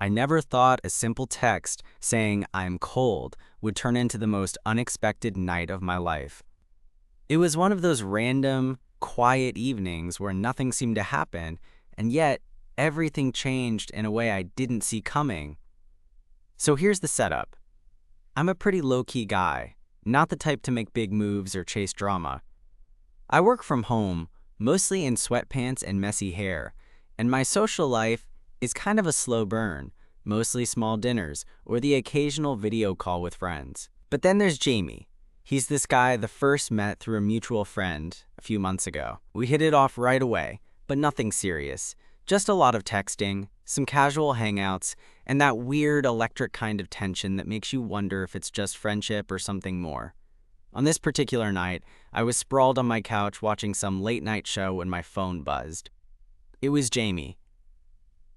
I never thought a simple text saying I'm cold would turn into the most unexpected night of my life. It was one of those random, quiet evenings where nothing seemed to happen, and yet everything changed in a way I didn't see coming. So here's the setup. I'm a pretty low-key guy, not the type to make big moves or chase drama. I work from home, mostly in sweatpants and messy hair, and my social life is kind of a slow burn, mostly small dinners or the occasional video call with friends. But then there's Jamie. He's this guy the first met through a mutual friend a few months ago. We hit it off right away, but nothing serious. Just a lot of texting, some casual hangouts, and that weird electric kind of tension that makes you wonder if it's just friendship or something more. On this particular night, I was sprawled on my couch watching some late-night show when my phone buzzed. It was Jamie.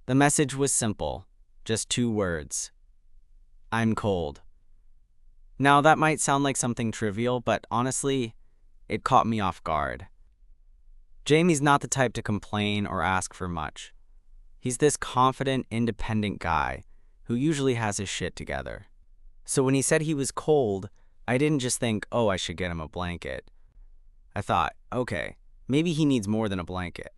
The message was simple, just 2 words. I'm cold. Now, that might sound like something trivial, but honestly, it caught me off guard. Jamie's not the type to complain or ask for much. He's this confident, independent guy who usually has his shit together. So when he said he was cold, I didn't just think, oh, I should get him a blanket. I thought, okay, maybe he needs more than a blanket.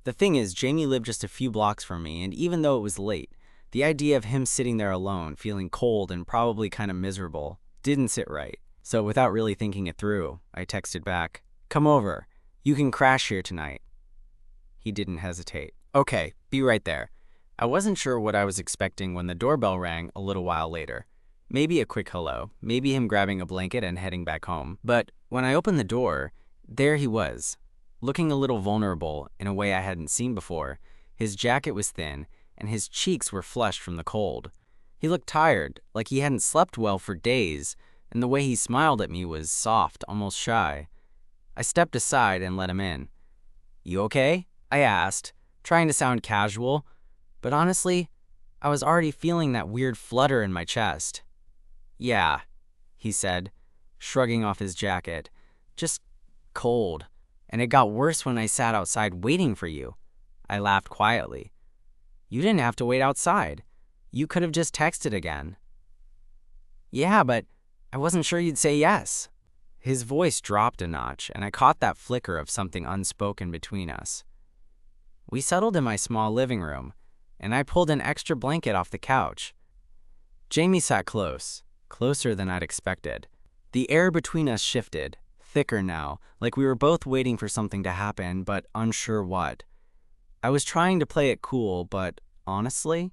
The thing is, Jamie lived just a few blocks from me, and even though it was late, the idea of him sitting there alone, feeling cold and probably kind of miserable, didn't sit right. So without really thinking it through, I texted back, come over. You can crash here tonight. He didn't hesitate. Okay, be right there. I wasn't sure what I was expecting when the doorbell rang a little while later. Maybe a quick hello, maybe him grabbing a blanket and heading back home. But when I opened the door, there he was, looking a little vulnerable in a way I hadn't seen before. His jacket was thin, and his cheeks were flushed from the cold. He looked tired, like he hadn't slept well for days, and the way he smiled at me was soft, almost shy. I stepped aside and let him in. You okay? I asked, trying to sound casual, but honestly, I was already feeling that weird flutter in my chest. Yeah, he said, shrugging off his jacket. Just cold. And it got worse when I sat outside waiting for you. I laughed quietly. You didn't have to wait outside. You could have just texted again. Yeah, but I wasn't sure you'd say yes. His voice dropped a notch, and I caught that flicker of something unspoken between us. We settled in my small living room, and I pulled an extra blanket off the couch. Jamie sat closer than I'd expected. The air between us shifted, thicker now, like we were both waiting for something to happen, but unsure what. I was trying to play it cool, but honestly,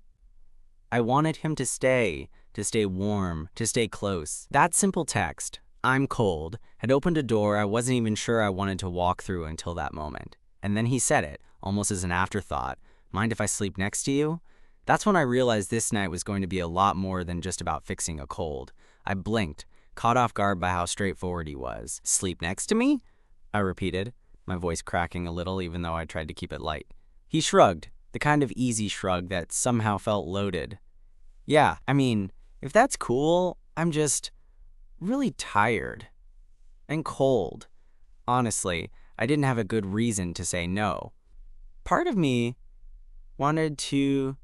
I wanted him to stay warm, to stay close. That simple text, I'm cold, had opened a door I wasn't even sure I wanted to walk through until that moment. And then he said it, almost as an afterthought, mind if I sleep next to you? That's when I realized this night was going to be a lot more than just about fixing a cold. I blinked, caught off guard by how straightforward he was. Sleep next to me? I repeated, my voice cracking a little even though I tried to keep it light. He shrugged, the kind of easy shrug that somehow felt loaded. Yeah, I mean, if that's cool, I'm just really tired and cold. Honestly, I didn't have a good reason to say no. Part of me wanted to,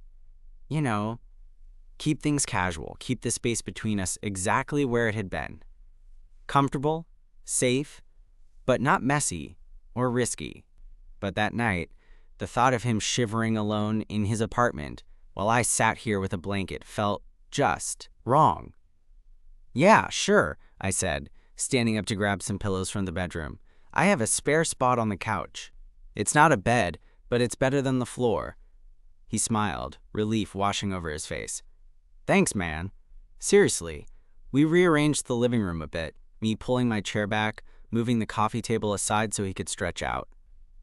keep things casual, keep the space between us exactly where it had been. Comfortable, safe, but not messy or risky. But that night, the thought of him shivering alone in his apartment while I sat here with a blanket felt just wrong. Yeah, sure, I said, standing up to grab some pillows from the bedroom. I have a spare spot on the couch. It's not a bed, but it's better than the floor. He smiled, relief washing over his face. Thanks, man. Seriously. We rearranged the living room a bit, me pulling my chair back, moving the coffee table aside so he could stretch out.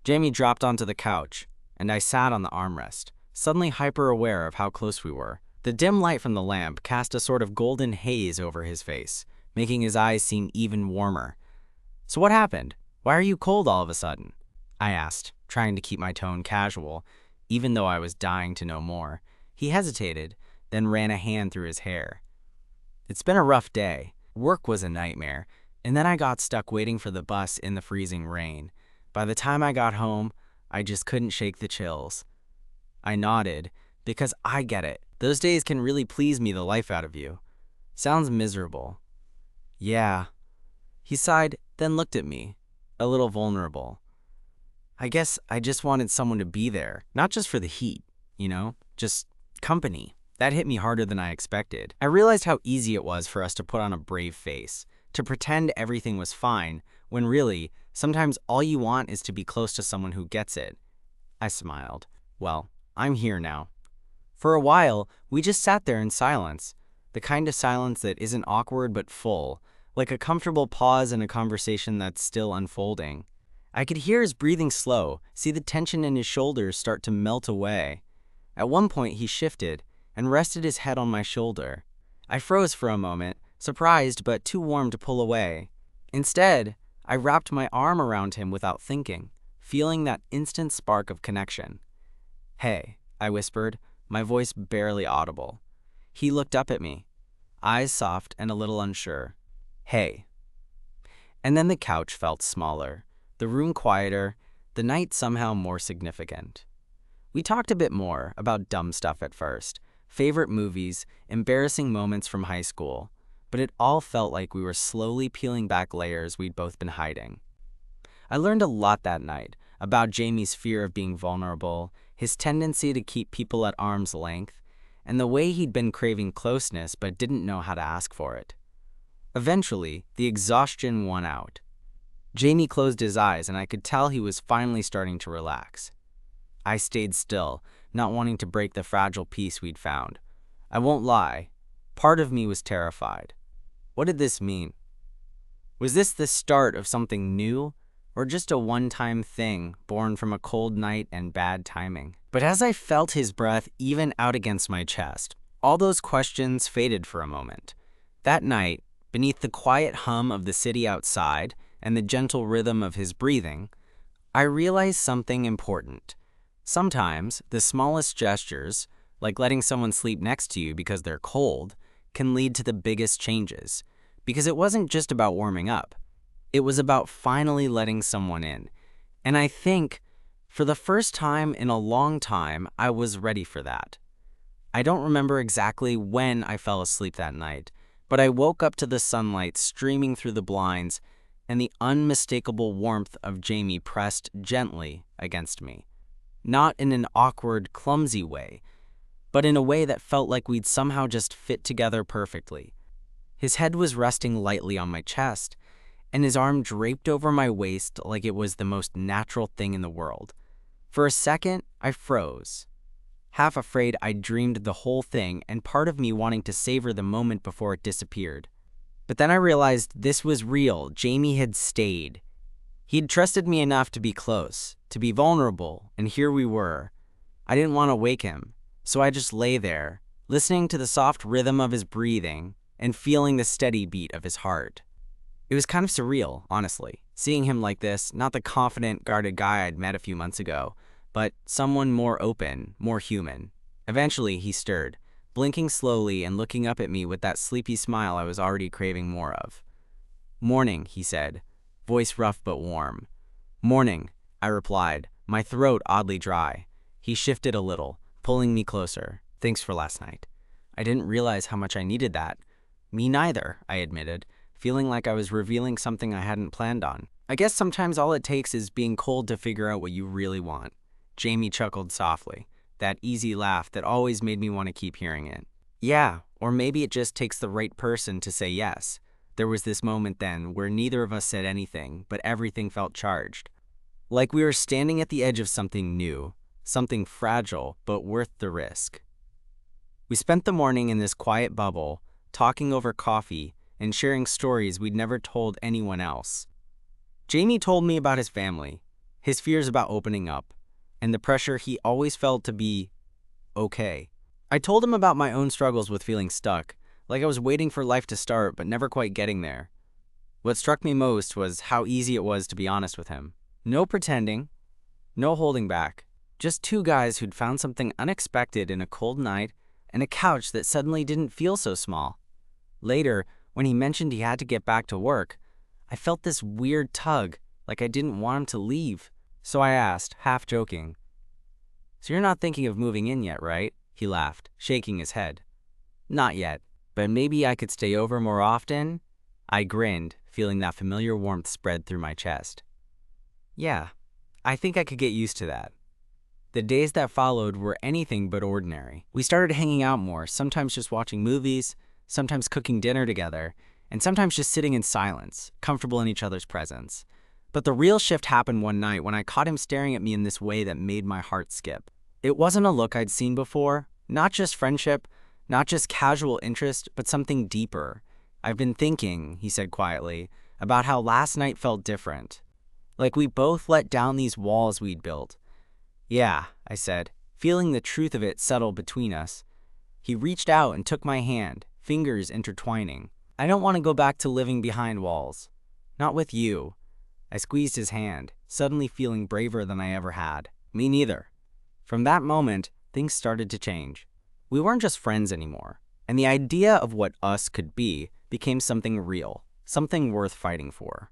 Jamie dropped onto the couch, and I sat on the armrest, suddenly hyper-aware of how close we were. The dim light from the lamp cast a sort of golden haze over his face, making his eyes seem even warmer. So what happened? Why are you cold all of a sudden? I asked, trying to keep my tone casual, even though I was dying to know more. He hesitated, then ran a hand through his hair. It's been a rough day. Work was a nightmare, and then I got stuck waiting for the bus in the freezing rain. By the time I got home, I just couldn't shake the chills. I nodded, Because I get it. Those days can really please me the life out of you. Sounds miserable. Yeah. He sighed, then looked at me, a little vulnerable. I guess I just wanted someone to be there, not just for the heat, just company. That hit me harder than I expected. I realized how easy it was for us to put on a brave face, to pretend everything was fine, when really, sometimes all you want is to be close to someone who gets it. I smiled. Well, I'm here now. For a while, we just sat there in silence, the kind of silence that isn't awkward but full, like a comfortable pause in a conversation that's still unfolding. I could hear his breathing slow, see the tension in his shoulders start to melt away. At one point, he shifted and rested his head on my shoulder. I froze for a moment, surprised but too warm to pull away. Instead, I wrapped my arm around him without thinking, feeling that instant spark of connection. "Hey," I whispered, my voice barely audible. He looked up at me, eyes soft and a little unsure. "Hey." And then the couch felt smaller, the room quieter, the night somehow more significant. We talked a bit more about dumb stuff at first, favorite movies, embarrassing moments from high school, but it all felt like we were slowly peeling back layers we'd both been hiding. I learned a lot that night about Jamie's fear of being vulnerable, his tendency to keep people at arm's length, and the way he'd been craving closeness but didn't know how to ask for it. Eventually, the exhaustion won out. Jamie closed his eyes and I could tell he was finally starting to relax. I stayed still, not wanting to break the fragile peace we'd found. I won't lie, part of me was terrified. What did this mean? Was this the start of something new, or just a one-time thing born from a cold night and bad timing? But as I felt his breath even out against my chest, all those questions faded for a moment. That night, beneath the quiet hum of the city outside and the gentle rhythm of his breathing, I realized something important. Sometimes, the smallest gestures, like letting someone sleep next to you because they're cold, can lead to the biggest changes. Because it wasn't just about warming up. It was about finally letting someone in. And I think, for the first time in a long time, I was ready for that. I don't remember exactly when I fell asleep that night, but I woke up to the sunlight streaming through the blinds and the unmistakable warmth of Jamie pressed gently against me. Not in an awkward, clumsy way, but in a way that felt like we'd somehow just fit together perfectly. His head was resting lightly on my chest, and his arm draped over my waist like it was the most natural thing in the world. For a second, I froze, half afraid I'd dreamed the whole thing and part of me wanting to savor the moment before it disappeared. But then I realized this was real. Jamie had stayed. He'd trusted me enough to be close, to be vulnerable, and here we were. I didn't want to wake him, so I just lay there, listening to the soft rhythm of his breathing and feeling the steady beat of his heart. It was kind of surreal, honestly, seeing him like this, not the confident, guarded guy I'd met a few months ago, but someone more open, more human. Eventually, he stirred, blinking slowly and looking up at me with that sleepy smile I was already craving more of. "Morning," he said, voice rough but warm. "Morning," I replied, my throat oddly dry. He shifted a little, pulling me closer. "Thanks for last night. I didn't realize how much I needed that." "Me neither," I admitted, feeling like I was revealing something I hadn't planned on. "I guess sometimes all it takes is being cold to figure out what you really want." Jamie chuckled softly, that easy laugh that always made me want to keep hearing it. "Yeah, or maybe it just takes the right person to say yes." There was this moment then where neither of us said anything, but everything felt charged. Like we were standing at the edge of something new, something fragile, but worth the risk. We spent the morning in this quiet bubble, talking over coffee and sharing stories we'd never told anyone else. Jamie told me about his family, his fears about opening up, and the pressure he always felt to be okay. I told him about my own struggles with feeling stuck, like I was waiting for life to start but never quite getting there. What struck me most was how easy it was to be honest with him. No pretending, no holding back. Just two guys who'd found something unexpected in a cold night and a couch that suddenly didn't feel so small. Later, when he mentioned he had to get back to work, I felt this weird tug, like I didn't want him to leave. So I asked, half joking, "So you're not thinking of moving in yet, right?" He laughed, shaking his head. Not yet, but maybe I could stay over more often? I grinned, feeling that familiar warmth spread through my chest. Yeah, I think I could get used to that. The days that followed were anything but ordinary. We started hanging out more, sometimes just watching movies, sometimes cooking dinner together, and sometimes just sitting in silence, comfortable in each other's presence. But the real shift happened one night when I caught him staring at me in this way that made my heart skip. It wasn't a look I'd seen before, not just friendship, not just casual interest, but something deeper. I've been thinking, he said quietly, about how last night felt different. Like we both let down these walls we'd built. Yeah, I said, feeling the truth of it settle between us. He reached out and took my hand, fingers intertwining. I don't want to go back to living behind walls. Not with you. I squeezed his hand, suddenly feeling braver than I ever had. Me neither. From that moment, things started to change. We weren't just friends anymore, and the idea of what us could be became something real, something worth fighting for.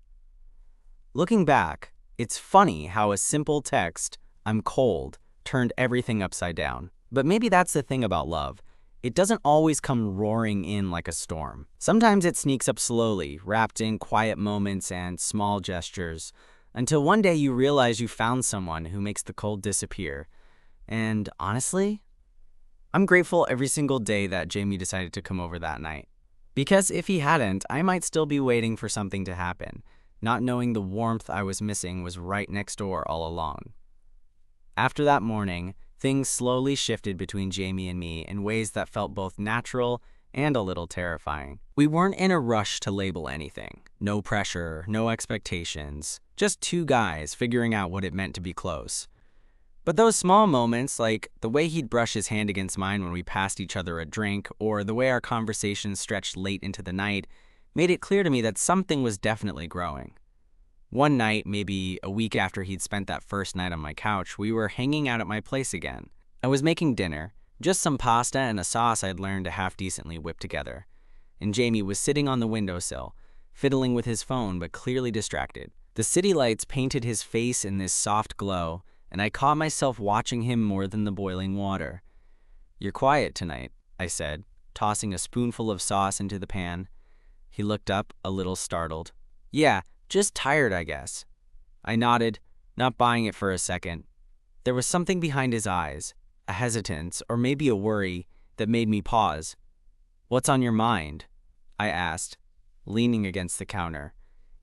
Looking back, it's funny how a simple text, "I'm cold," turned everything upside down. But maybe that's the thing about love. It doesn't always come roaring in like a storm. Sometimes it sneaks up slowly, wrapped in quiet moments and small gestures, until one day you realize you found someone who makes the cold disappear. And honestly, I'm grateful every single day that Jamie decided to come over that night. Because if he hadn't, I might still be waiting for something to happen, not knowing the warmth I was missing was right next door all along. After that morning, things slowly shifted between Jamie and me in ways that felt both natural and a little terrifying. We weren't in a rush to label anything. No pressure, no expectations. Just two guys figuring out what it meant to be close. But those small moments, like the way he'd brush his hand against mine when we passed each other a drink, or the way our conversations stretched late into the night, made it clear to me that something was definitely growing. One night, maybe a week after he'd spent that first night on my couch, we were hanging out at my place again. I was making dinner, just some pasta and a sauce I'd learned to half-decently whip together. And Jamie was sitting on the windowsill, fiddling with his phone but clearly distracted. The city lights painted his face in this soft glow, and I caught myself watching him more than the boiling water. "You're quiet tonight," I said, tossing a spoonful of sauce into the pan. He looked up, a little startled. "Yeah, just tired, I guess." I nodded, not buying it for a second. There was something behind his eyes, a hesitance, or maybe a worry, that made me pause. "What's on your mind?" I asked, leaning against the counter.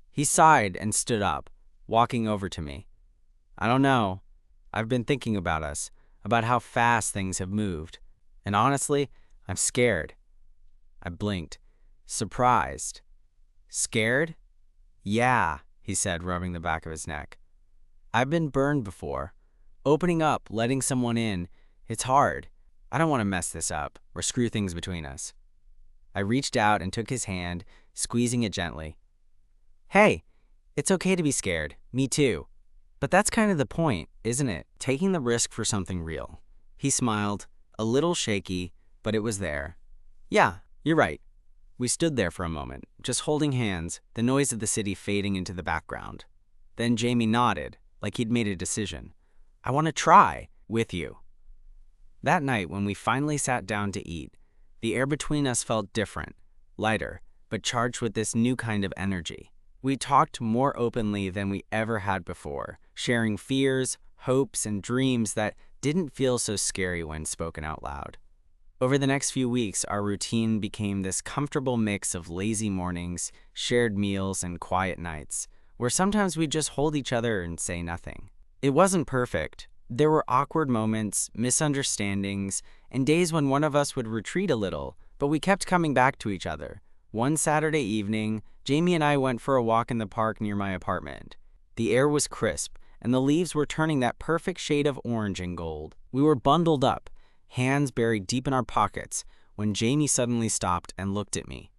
He sighed and stood up, walking over to me. "I don't know. I've been thinking about us, about how fast things have moved. And honestly, I'm scared." I blinked, surprised. "Scared?" "Yeah," he said, rubbing the back of his neck. "I've been burned before. Opening up, letting someone in, it's hard. I don't want to mess this up or screw things between us." I reached out and took his hand, squeezing it gently. "Hey, it's okay to be scared. Me too. But that's kind of the point, isn't it? Taking the risk for something real." He smiled, a little shaky, but it was there. "Yeah, you're right." We stood there for a moment, just holding hands, the noise of the city fading into the background. Then Jamie nodded, like he'd made a decision. "I want to try, with you." That night, when we finally sat down to eat, the air between us felt different, lighter, but charged with this new kind of energy. We talked more openly than we ever had before, sharing fears, hopes, and dreams that didn't feel so scary when spoken out loud. Over the next few weeks, our routine became this comfortable mix of lazy mornings, shared meals, and quiet nights, where sometimes we'd just hold each other and say nothing. It wasn't perfect. There were awkward moments, misunderstandings, and days when one of us would retreat a little, but we kept coming back to each other. One Saturday evening, Jamie and I went for a walk in the park near my apartment. The air was crisp, and the leaves were turning that perfect shade of orange and gold. We were bundled up, hands buried deep in our pockets, when Jamie suddenly stopped and looked at me.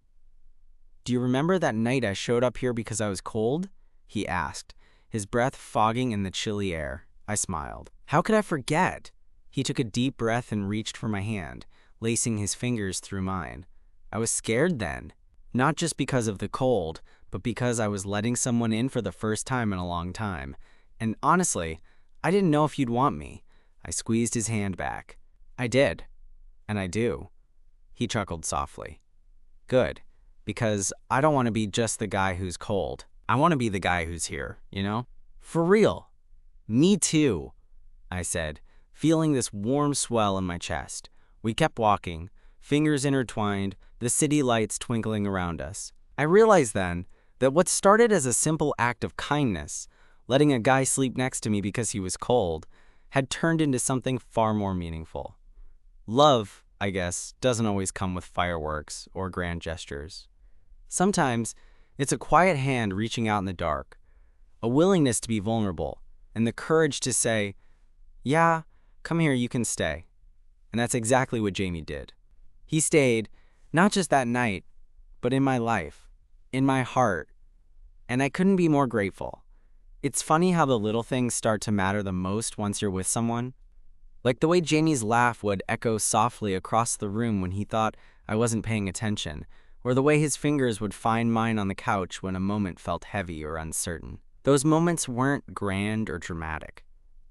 "Do you remember that night I showed up here because I was cold?" he asked, his breath fogging in the chilly air. I smiled. "How could I forget?" He took a deep breath and reached for my hand, lacing his fingers through mine. I was scared then. Not just because of the cold, but because I was letting someone in for the first time in a long time. And honestly, I didn't know if you'd want me. I squeezed his hand back. "I did. And I do. He chuckled softly. Good, because I don't want to be just the guy who's cold. I want to be the guy who's here, you know? For real. Me too, I said, feeling this warm swell in my chest. We kept walking, fingers intertwined, the city lights twinkling around us. I realized then that what started as a simple act of kindness, letting a guy sleep next to me because he was cold, had turned into something far more meaningful. Love, I guess, doesn't always come with fireworks or grand gestures. Sometimes it's a quiet hand reaching out in the dark, a willingness to be vulnerable, and the courage to say, yeah, come here, you can stay. And that's exactly what Jamie did. He stayed, not just that night, but in my life, in my heart, and I couldn't be more grateful. It's funny how the little things start to matter the most once you're with someone. Like the way Jamie's laugh would echo softly across the room when he thought I wasn't paying attention, or the way his fingers would find mine on the couch when a moment felt heavy or uncertain. Those moments weren't grand or dramatic.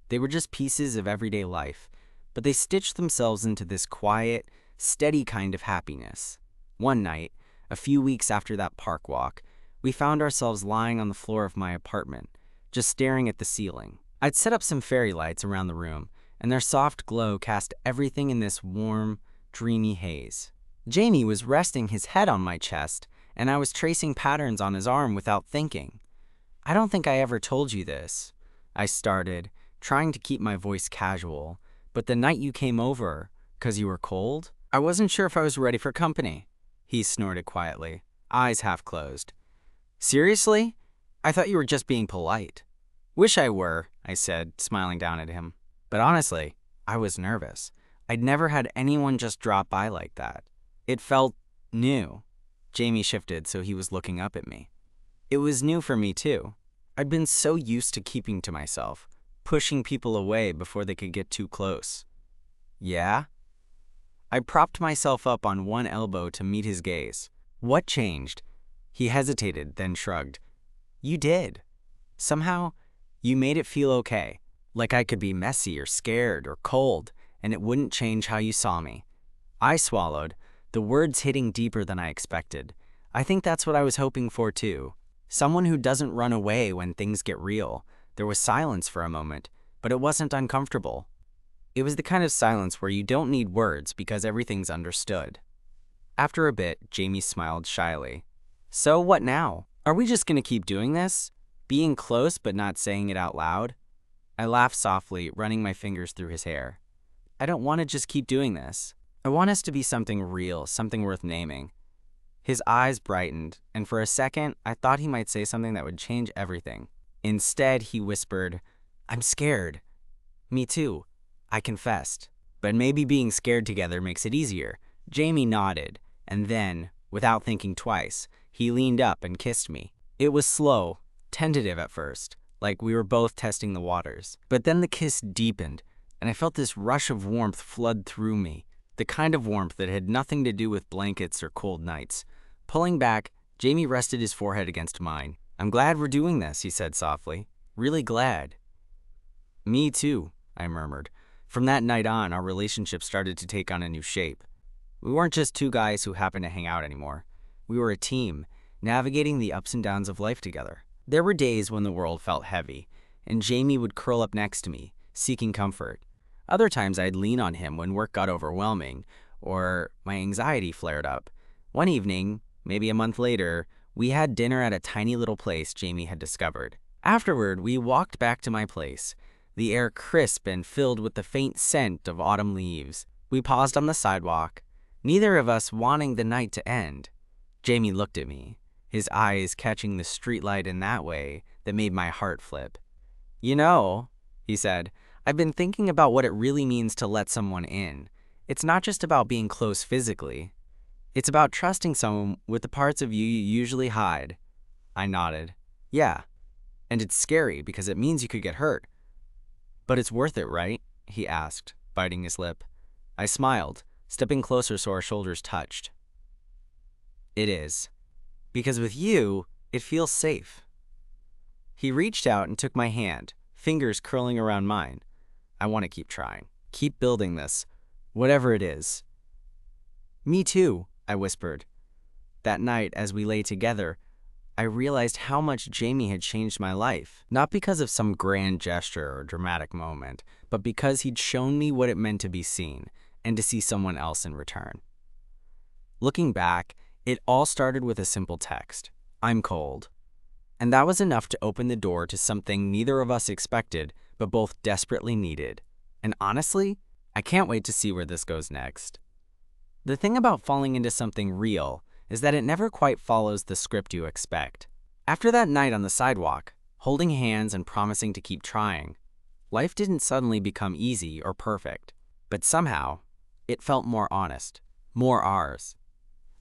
They were just pieces of everyday life, but they stitched themselves into this quiet, steady kind of happiness. One night, a few weeks after that park walk, we found ourselves lying on the floor of my apartment, just staring at the ceiling. I'd set up some fairy lights around the room, and their soft glow cast everything in this warm, dreamy haze. Jamie was resting his head on my chest, and I was tracing patterns on his arm without thinking. I don't think I ever told you this, I started, trying to keep my voice casual, but the night you came over, 'cause you were cold, I wasn't sure if I was ready for company, he snorted quietly, eyes half closed. Seriously? I thought you were just being polite. Wish I were, I said, smiling down at him. But honestly, I was nervous. I'd never had anyone just drop by like that. It felt new. Jamie shifted so he was looking up at me. It was new for me too. I'd been so used to keeping to myself, pushing people away before they could get too close. Yeah? I propped myself up on one elbow to meet his gaze. What changed? He hesitated, then shrugged. You did. Somehow, you made it feel okay, like I could be messy or scared or cold, and it wouldn't change how you saw me. I swallowed, the words hitting deeper than I expected. I think that's what I was hoping for too. Someone who doesn't run away when things get real. There was silence for a moment, but it wasn't uncomfortable. It was the kind of silence where you don't need words because everything's understood. After a bit, Jamie smiled shyly. So what now? Are we just gonna keep doing this? Being close but not saying it out loud? I laughed softly, running my fingers through his hair. I don't want to just keep doing this. I want us to be something real, something worth naming. His eyes brightened, and for a second, I thought he might say something that would change everything. Instead, he whispered, I'm scared. Me too, I confessed. But maybe being scared together makes it easier. Jamie nodded, and then, without thinking twice, he leaned up and kissed me. It was slow, tentative at first, like we were both testing the waters. But then the kiss deepened, and I felt this rush of warmth flood through me, the kind of warmth that had nothing to do with blankets or cold nights. Pulling back, Jamie rested his forehead against mine. I'm glad we're doing this, he said softly. Really glad. Me too, I murmured. From that night on, our relationship started to take on a new shape. We weren't just two guys who happened to hang out anymore. We were a team, navigating the ups and downs of life together. There were days when the world felt heavy, and Jamie would curl up next to me, seeking comfort. Other times I'd lean on him when work got overwhelming, or my anxiety flared up. One evening, maybe a month later, we had dinner at a tiny little place Jamie had discovered. Afterward, we walked back to my place, the air crisp and filled with the faint scent of autumn leaves. We paused on the sidewalk, neither of us wanting the night to end. Jamie looked at me, his eyes catching the streetlight in that way that made my heart flip. You know, he said, I've been thinking about what it really means to let someone in. It's not just about being close physically. It's about trusting someone with the parts of you you usually hide. I nodded. Yeah, and it's scary because it means you could get hurt. But it's worth it, right? He asked, biting his lip. I smiled, stepping closer so our shoulders touched. It is. Because with you, it feels safe. He reached out and took my hand, fingers curling around mine. I want to keep trying. Keep building this, whatever it is. Me too, I whispered. That night, as we lay together, I realized how much Jamie had changed my life. Not because of some grand gesture or dramatic moment, but because he'd shown me what it meant to be seen and to see someone else in return. Looking back, it all started with a simple text, "I'm cold." And that was enough to open the door to something neither of us expected, but both desperately needed. And honestly, I can't wait to see where this goes next. The thing about falling into something real is that it never quite follows the script you expect. After that night on the sidewalk, holding hands and promising to keep trying, life didn't suddenly become easy or perfect, but somehow, it felt more honest, more ours.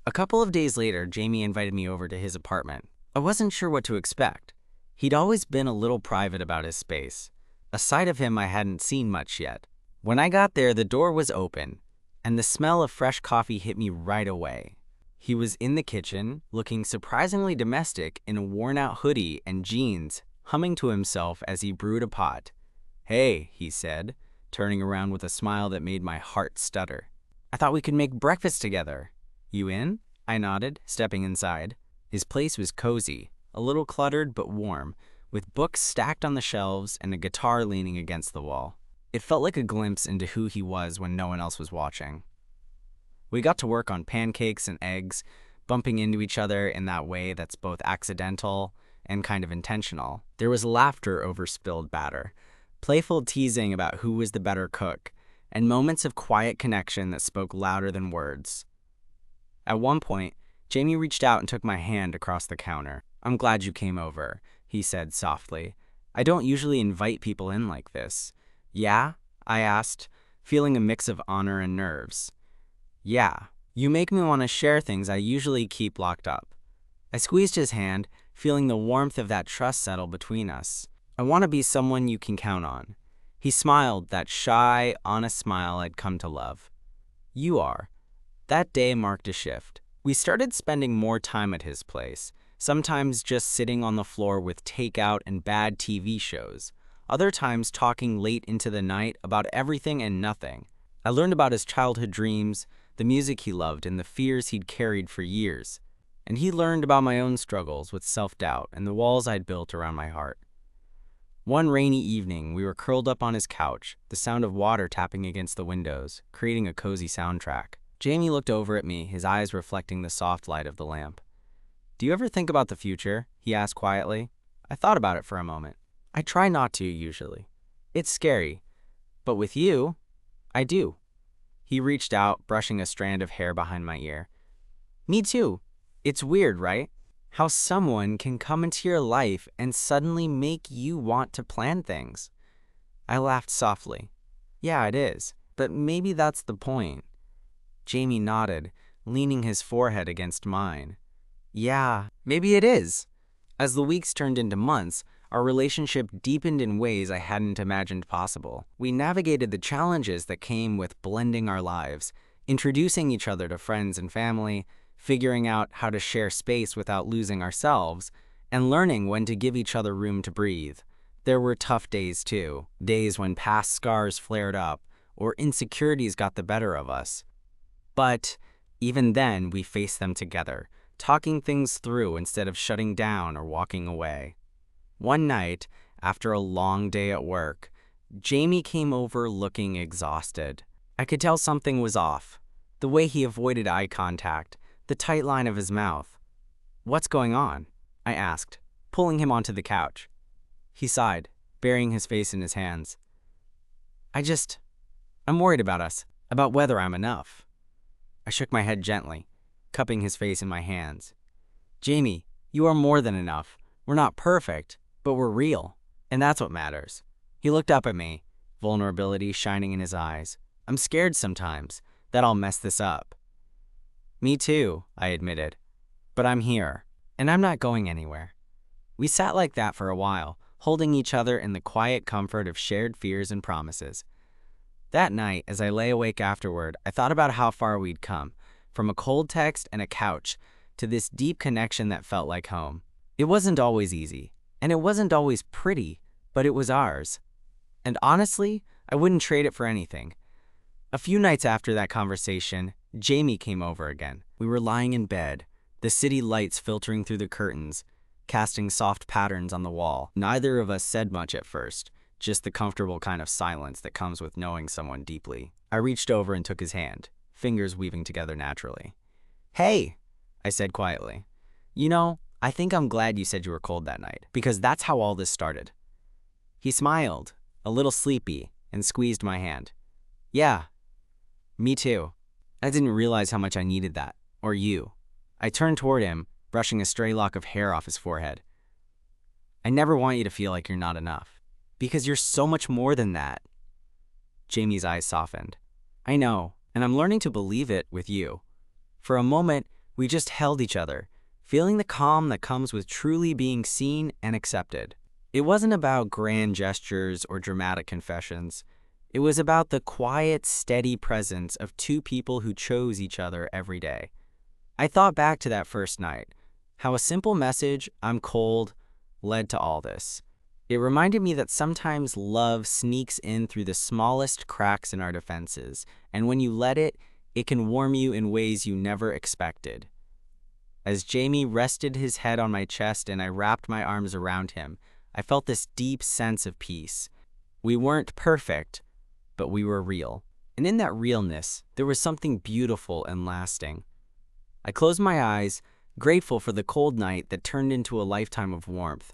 A couple of days later, Jamie invited me over to his apartment. I wasn't sure what to expect. He'd always been a little private about his space, a side of him I hadn't seen much yet. When I got there, the door was open, and the smell of fresh coffee hit me right away. He was in the kitchen, looking surprisingly domestic in a worn-out hoodie and jeans, humming to himself as he brewed a pot. "Hey," he said, turning around with a smile that made my heart stutter. "I thought we could make breakfast together. You in?" I nodded, stepping inside. His place was cozy, a little cluttered but warm, with books stacked on the shelves and a guitar leaning against the wall. It felt like a glimpse into who he was when no one else was watching. We got to work on pancakes and eggs, bumping into each other in that way that's both accidental and kind of intentional. There was laughter over spilled batter, playful teasing about who was the better cook, and moments of quiet connection that spoke louder than words. At one point, Jamie reached out and took my hand across the counter. "I'm glad you came over," he said softly. "I don't usually invite people in like this." "Yeah?" I asked, feeling a mix of honor and nerves. "Yeah, you make me want to share things I usually keep locked up." I squeezed his hand, feeling the warmth of that trust settle between us. "I want to be someone you can count on." He smiled, that shy, honest smile I'd come to love. "You are." That day marked a shift. We started spending more time at his place, sometimes just sitting on the floor with takeout and bad TV shows, other times talking late into the night about everything and nothing. I learned about his childhood dreams, the music he loved, and the fears he'd carried for years. And he learned about my own struggles with self-doubt and the walls I'd built around my heart. One rainy evening, we were curled up on his couch, the sound of water tapping against the windows, creating a cozy soundtrack. Jamie looked over at me, his eyes reflecting the soft light of the lamp. "Do you ever think about the future?" he asked quietly. I thought about it for a moment. I try not to, usually. It's scary. But with you, I do. He reached out, brushing a strand of hair behind my ear. "Me too. It's weird, right? How someone can come into your life and suddenly make you want to plan things." I laughed softly. "Yeah, it is. But maybe that's the point." Jamie nodded, leaning his forehead against mine. "Yeah, maybe it is." As the weeks turned into months, our relationship deepened in ways I hadn't imagined possible. We navigated the challenges that came with blending our lives, introducing each other to friends and family, figuring out how to share space without losing ourselves, and learning when to give each other room to breathe. There were tough days too, days when past scars flared up or insecurities got the better of us. But even then, we faced them together, talking things through instead of shutting down or walking away. One night, after a long day at work, Jamie came over looking exhausted. I could tell something was off. The way he avoided eye contact, the tight line of his mouth. "What's going on?" I asked, pulling him onto the couch. He sighed, burying his face in his hands. I'm worried about us, about whether I'm enough." I shook my head gently, cupping his face in my hands. "Jamie, you are more than enough. We're not perfect, but we're real, and that's what matters." He looked up at me, vulnerability shining in his eyes. "I'm scared sometimes that I'll mess this up." "Me too," I admitted. "But I'm here, and I'm not going anywhere." We sat like that for a while, holding each other in the quiet comfort of shared fears and promises. That night, as I lay awake afterward, I thought about how far we'd come, from a cold text and a couch to this deep connection that felt like home. It wasn't always easy, and it wasn't always pretty, but it was ours. And honestly, I wouldn't trade it for anything. A few nights after that conversation, Jamie came over again. We were lying in bed, the city lights filtering through the curtains, casting soft patterns on the wall. Neither of us said much at first, just the comfortable kind of silence that comes with knowing someone deeply. I reached over and took his hand, fingers weaving together naturally. "Hey," I said quietly. I think I'm glad you said you were cold that night, because that's how all this started." He smiled, a little sleepy, and squeezed my hand. "Yeah, me too. I didn't realize how much I needed that, or you." I turned toward him, brushing a stray lock of hair off his forehead. "I never want you to feel like you're not enough, because you're so much more than that." Jamie's eyes softened. "I know, and I'm learning to believe it with you." For a moment, we just held each other, feeling the calm that comes with truly being seen and accepted. It wasn't about grand gestures or dramatic confessions. It was about the quiet, steady presence of two people who chose each other every day. I thought back to that first night, how a simple message, "I'm cold," led to all this. It reminded me that sometimes love sneaks in through the smallest cracks in our defenses, and when you let it, it can warm you in ways you never expected. As Jamie rested his head on my chest and I wrapped my arms around him, I felt this deep sense of peace. We weren't perfect, but we were real. And in that realness, there was something beautiful and lasting. I closed my eyes, grateful for the cold night that turned into a lifetime of warmth.